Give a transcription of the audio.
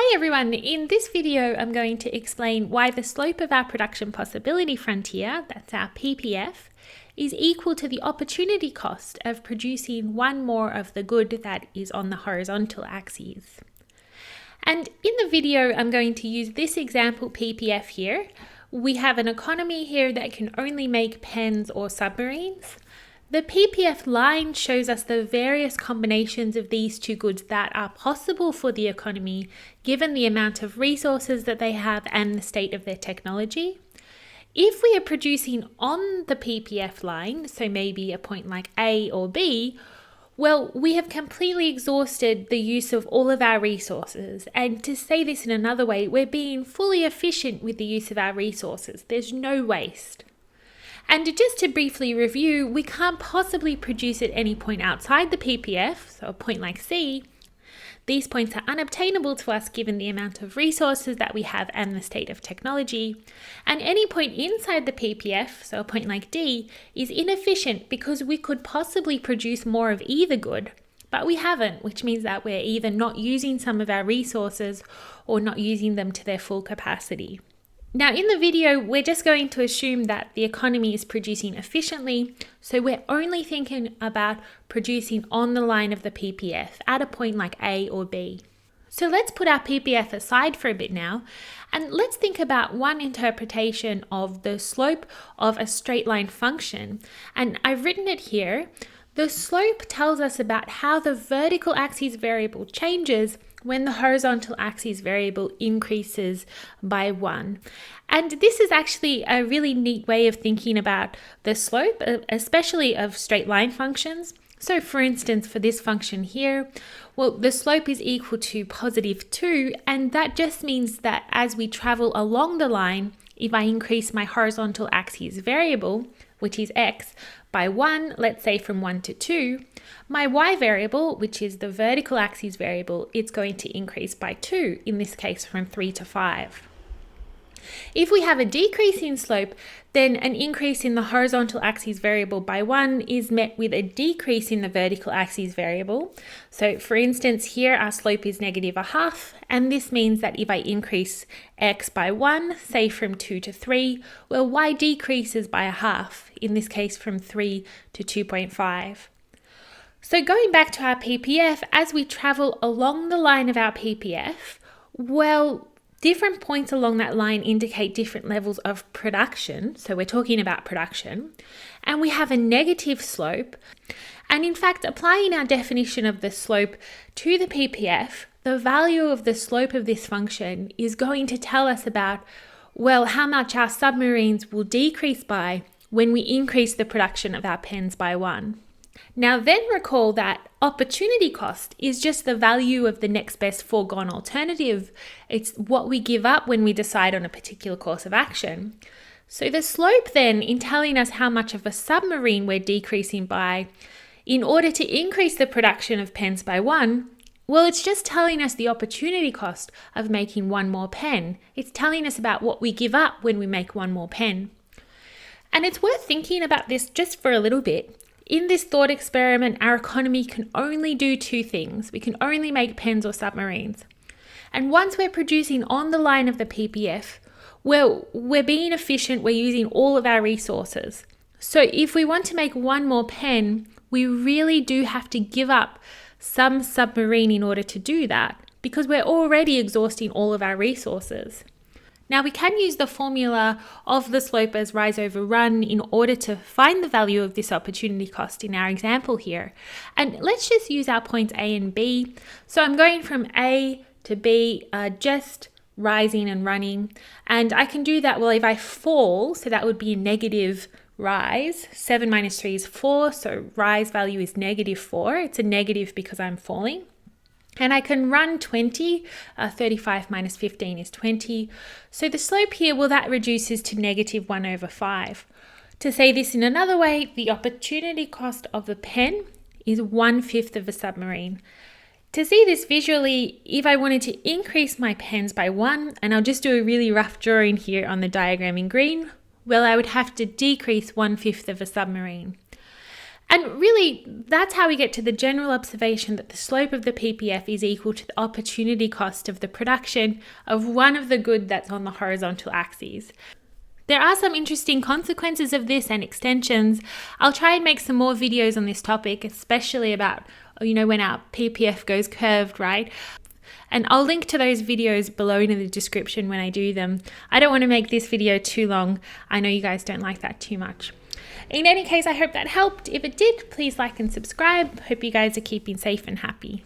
Hi everyone, in this video I'm going to explain why the slope of our production possibility frontier, that's our PPF, is equal to the opportunity cost of producing one more of the good that is on the horizontal axis. And in the video I'm going to use this example PPF here. We have an economy here that can only make pens or submarines. The PPF line shows us the various combinations of these two goods that are possible for the economy given the amount of resources that they have and the state of their technology. If we are producing on the PPF line, so maybe a point like A or B, well, we have completely exhausted the use of all of our resources. And to say this in another way, we're being fully efficient with the use of our resources. There's no waste. And just to briefly review, we can't possibly produce at any point outside the PPF, so a point like C. These points are unobtainable to us given the amount of resources that we have and the state of technology. And any point inside the PPF, so a point like D, is inefficient because we could possibly produce more of either good, but we haven't, which means that we're either not using some of our resources or not using them to their full capacity. Now in the video, we're just going to assume that the economy is producing efficiently, so we're only thinking about producing on the line of the PPF at a point like A or B. So let's put our PPF aside for a bit now, and let's think about one interpretation of the slope of a straight line function. And I've written it here. The slope tells us about how the vertical axis variable changes when the horizontal axis variable increases by 1. And this is actually a really neat way of thinking about the slope, especially of straight line functions. So for instance, for this function here, well, the slope is equal to positive 2, and that just means that as we travel along the line, if I increase my horizontal axis variable, which is x, by 1, let's say from 1 to 2, my y variable, which is the vertical axis variable, it's going to increase by 2, in this case from 3 to 5. If we have a decreasing slope, then an increase in the horizontal axis variable by 1 is met with a decrease in the vertical axis variable. So for instance, here our slope is negative 1/2, and this means that if I increase x by 1, say from 2 to 3, well, y decreases by 1/2, in this case from 3 to 2.5. So going back to our PPF, as we travel along the line of our PPF, well, different points along that line indicate different levels of production. So we're talking about production. And we have a negative slope. And in fact, applying our definition of the slope to the PPF, the value of the slope of this function is going to tell us about, well, how much our submarines will decrease by when we increase the production of our pens by 1. Now then recall that opportunity cost is just the value of the next best foregone alternative. It's what we give up when we decide on a particular course of action. So the slope then, in telling us how much of a submarine we're decreasing by, in order to increase the production of pens by 1, well, it's just telling us the opportunity cost of making one more pen. It's telling us about what we give up when we make one more pen. And it's worth thinking about this just for a little bit. In this thought experiment, our economy can only do two things. We can only make pens or submarines. And once we're producing on the line of the PPF, well, we're being efficient, we're using all of our resources. So if we want to make one more pen, we really do have to give up some submarine in order to do that, because we're already exhausting all of our resources. Now we can use the formula of the slope as rise over run in order to find the value of this opportunity cost in our example here. And let's just use our points A and B. So I'm going from A to B, just rising and running. And I can do that, well, if I fall, so that would be a negative rise. 7 minus 3 is 4, so rise value is negative 4. It's a negative because I'm falling. And I can run 20, 35 minus 15 is 20. So the slope here, well, that reduces to negative 1/5. To say this in another way, the opportunity cost of the pen is 1/5 of a submarine. To see this visually, if I wanted to increase my pens by 1, and I'll just do a really rough drawing here on the diagram in green, well, I would have to decrease 1/5 of a submarine. And really, that's how we get to the general observation that the slope of the PPF is equal to the opportunity cost of the production of one of the good that's on the horizontal axis. There are some interesting consequences of this and extensions. I'll try and make some more videos on this topic, especially about, when our PPF goes curved, right? And I'll link to those videos below in the description when I do them. I don't want to make this video too long. I know you guys don't like that too much. In any case, I hope that helped. If it did, please like and subscribe. Hope you guys are keeping safe and happy.